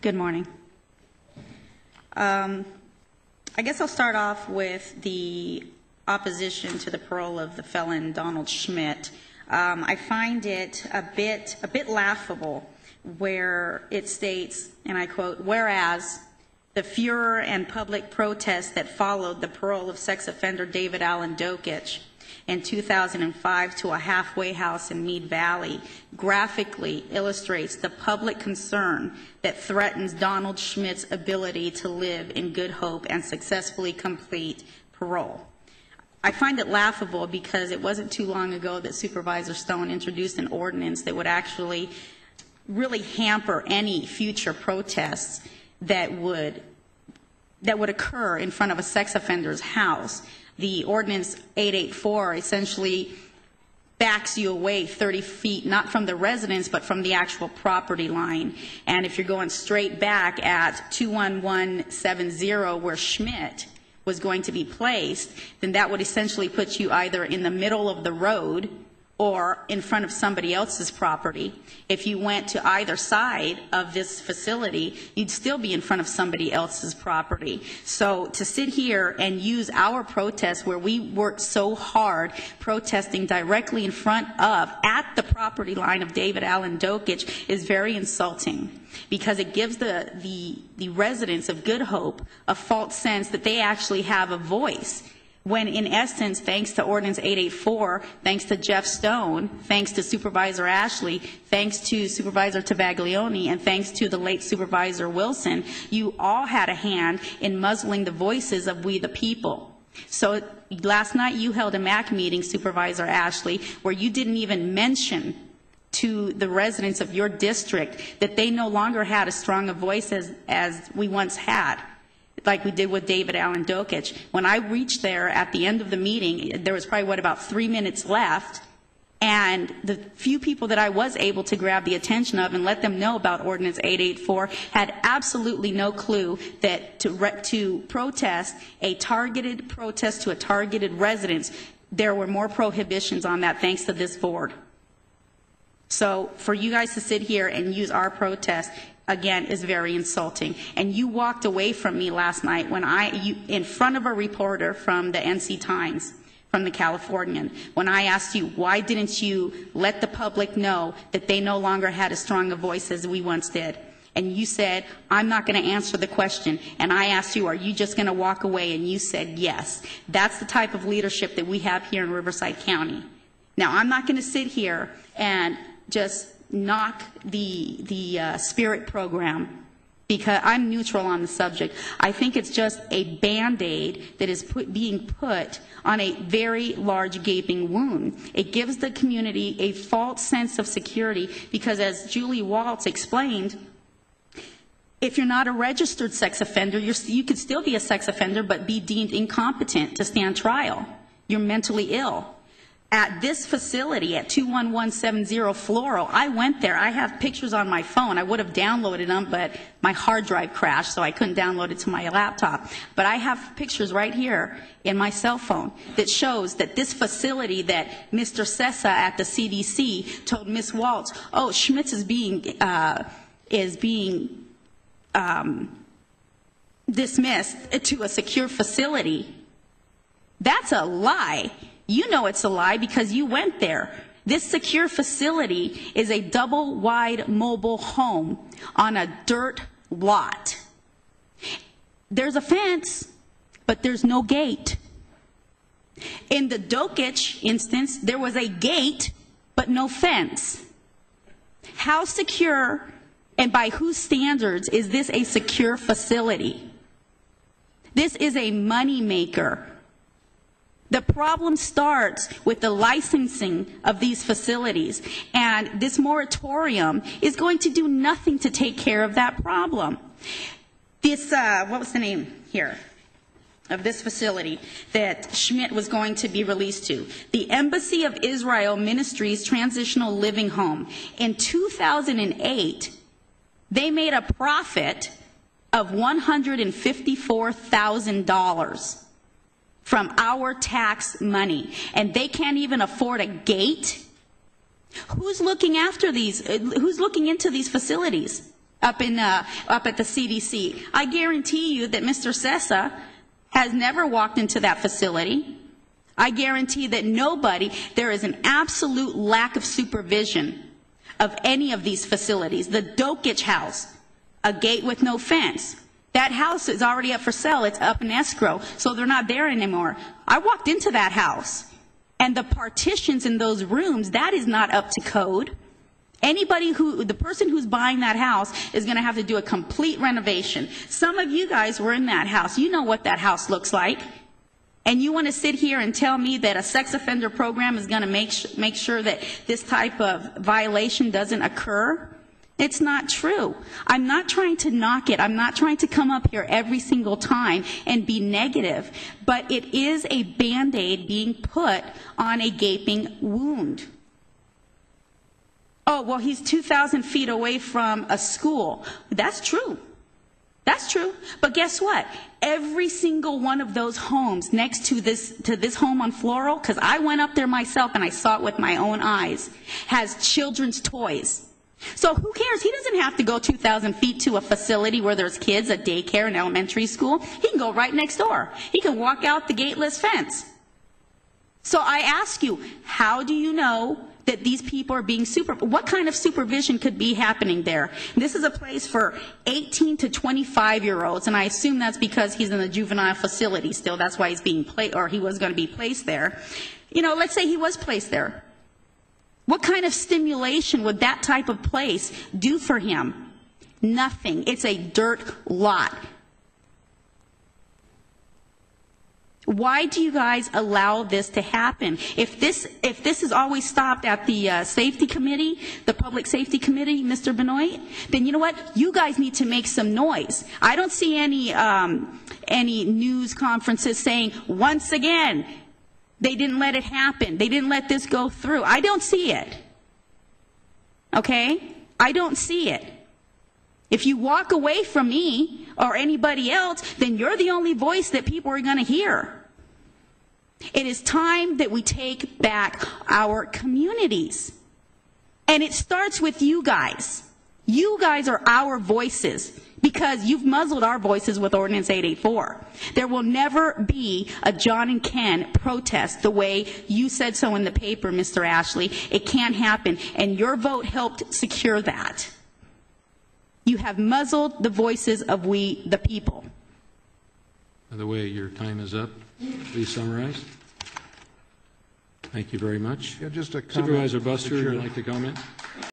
Good morning. I guess I'll start off with the opposition to the parole of the felon Donald Schmidt. I find it a bit laughable where it states, and I quote, "Whereas the furor and public protest that followed the parole of sex offender David Allen Dokich in 2005 to a halfway house in Mead Valley graphically illustrates the public concern that threatens Donald Schmidt's ability to live in good hope and successfully complete parole." I find it laughable because it wasn't too long ago that Supervisor Stone introduced an ordinance that would actually really hamper any future protests that would occur in front of a sex offender's house. The Ordinance 884 essentially backs you away 30 feet, not from the residence, but from the actual property line. And if you're going straight back at 21170, where Schmidt was going to be placed, then that would essentially put you either in the middle of the road or in front of somebody else's property. If you went to either side of this facility, you'd still be in front of somebody else's property. So to sit here and use our protest where we worked so hard protesting directly in front of, at the property line of David Allen Dokich is very insulting, because it gives the residents of Good Hope a false sense that they actually have a voice, when in essence, thanks to Ordinance 884, thanks to Jeff Stone, thanks to Supervisor Ashley, thanks to Supervisor Tabaglione, and thanks to the late Supervisor Wilson, you all had a hand in muzzling the voices of we the people. So last night you held a MAC meeting, Supervisor Ashley, where you didn't even mention to the residents of your district that they no longer had as strong a voice as we once had, like we did with David Allen Dokich. When I reached there at the end of the meeting, there was probably, about 3 minutes left, and the few people that I was able to grab the attention of and let them know about Ordinance 884 had absolutely no clue that to protest a targeted protest to a targeted residence, there were more prohibitions on that thanks to this board. So for you guys to sit here and use our protest, again, is very insulting. And you walked away from me last night when in front of a reporter from the NC Times, from the Californian, when I asked you, why didn't you let the public know that they no longer had as strong a voice as we once did? And you said, I'm not going to answer the question. And I asked you, are you just going to walk away? And you said yes. That's the type of leadership that we have here in Riverside County. Now, I'm not going to sit here and just knock the Spirit program, because I'm neutral on the subject. I think it's just a Band-Aid that is being put on a very large gaping wound. It gives the community a false sense of security because, as Julie Waltz explained, if you're not a registered sex offender, you could still be a sex offender but be deemed incompetent to stand trial. You're mentally ill. At this facility at 21170 Floral, I went there. I have pictures on my phone. I would have downloaded them, but my hard drive crashed, so I couldn't download it to my laptop. But I have pictures right here in my cell phone that shows that this facility that Mr. Sessa at the CDC told Ms. Waltz, oh, Schmitz is being dismissed to a secure facility. That's a lie. You know it's a lie because you went there. This secure facility is a double-wide mobile home on a dirt lot. There's a fence, but there's no gate. In the Dokich instance, there was a gate, but no fence. How secure and by whose standards is this a secure facility? This is a moneymaker. The problem starts with the licensing of these facilities, and this moratorium is going to do nothing to take care of that problem. This, what was the name here of this facility that Schmidt was going to be released to? The Embassy of Israel Ministries Transitional Living Home. In 2008, they made a profit of $154,000. From our tax money, and they can't even afford a gate? Who's looking after these? Who's looking into these facilities? up at the CDC. I guarantee you that Mr. Sessa has never walked into that facility. I guarantee that there is an absolute lack of supervision of any of these facilities. The Dokich house, a gate with no fence. That house is already up for sale. It's up in escrow, so they're not there anymore. I walked into that house, and the partitions in those rooms, that is not up to code. The person who's buying that house is going to have to do a complete renovation. Some of you guys were in that house. You know what that house looks like. And you want to sit here and tell me that a sex offender program is going to make sure that this type of violation doesn't occur? It's not true. I'm not trying to knock it. I'm not trying to come up here every single time and be negative. But it is a Band-Aid being put on a gaping wound. Oh, well, he's 2,000 feet away from a school. That's true. That's true. But guess what? Every single one of those homes next to this home on Floral, because I went up there myself and I saw it with my own eyes, has children's toys. So who cares? He doesn't have to go 2,000 feet to a facility where there's kids, a daycare, an elementary school. He can go right next door. He can walk out the gateless fence. So I ask you, how do you know that these people are being what kind of supervision could be happening there? This is a place for 18 to 25-year-olds, and I assume that's because he's in the juvenile facility still. That's why he's being he was going to be placed there. You know, let's say he was placed there. What kind of stimulation would that type of place do for him? Nothing. It's a dirt lot. Why do you guys allow this to happen? If this is always stopped at the safety committee, the public safety committee, Mr. Benoit, then you know what? You guys need to make some noise. I don't see any news conferences saying, once again, they didn't let it happen. They didn't let this go through. I don't see it. Okay? I don't see it. If you walk away from me or anybody else, then you're the only voice that people are going to hear. It is time that we take back our communities. And it starts with you guys. You guys are our voices because you've muzzled our voices with Ordinance 884. There will never be a John and Ken protest the way you said so in the paper, Mr. Ashley. It can't happen. And your vote helped secure that. You have muzzled the voices of we, the people. By the way, your time is up. Please summarize. Thank you very much. Yeah, just a comment. Supervisor Buster, would you like to comment?